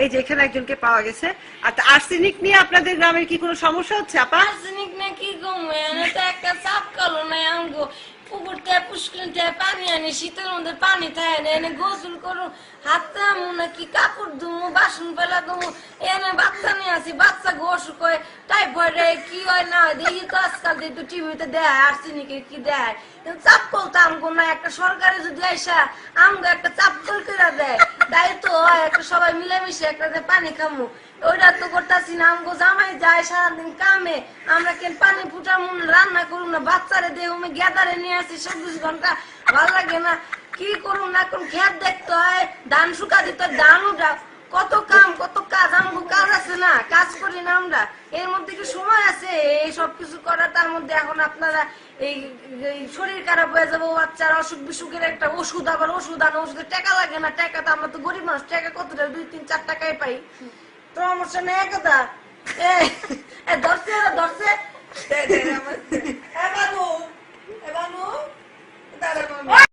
এই যে এখানে একজনকে পাওয়া গেছে। আর আর্সেনিক নিয়ে আপনাদের গ্রামের কি কোনো সমস্যা হচ্ছে আপা? আর্সেনিক না কি কমে তো একটা চাপ কালো নাই আমগো পুকুর থেকে পুষ্করিণ থেকে পানি আনি শীতের মধ্যে পানি থাকে না এনে গোসল করু হাতে আমু নাকি কাপড় ধুমু বাসন ফেলা ধুমু এনে বাচ্চা নিয়ে আসি বাচ্চা অসুখ হয় টাইফয়েড কি হয় না হয় দেখি তো আজকাল যেহেতু টিভিতে দেয় আর্সেনিকের কি দেয় চাপ করতে আমগো না একটা সরকারে যদি আইসা আমগো একটা চাপ করে দেয় তাই তো হয় একটা সবাই মিলেমিশে একটা পানি খামু ওইটা তো করতেছি না আমগো জামাই যায় সারাদিন কামে আমরা কেন পানি ফুটামু রান্না করুন না বাচ্চারে দিয়ে আমি গেদারে নিয়ে আসি 24 ঘন্টা ভালো লাগে না কি করুন না কোন খেত দেখতে হয় ধান শুকা দিতে ধান উঠা কত কাম কত কাজ আমগো কাজ আছে না কাজ করি না আমরা এর মধ্যে কি সময় আছে এই সব কিছু করার তার মধ্যে এখন আপনারা এই শরীর খারাপ হয়ে যাবো বাচ্চার অসুখ বিসুখের একটা ওষুধ আবার ওষুধ আনো ওষুধের টাকা লাগে না টাকা তো আমরা তো গরিব মানুষ টাকা কত 2-3-4 টাকায় পাই সমস্যা নেই কথা ধরছে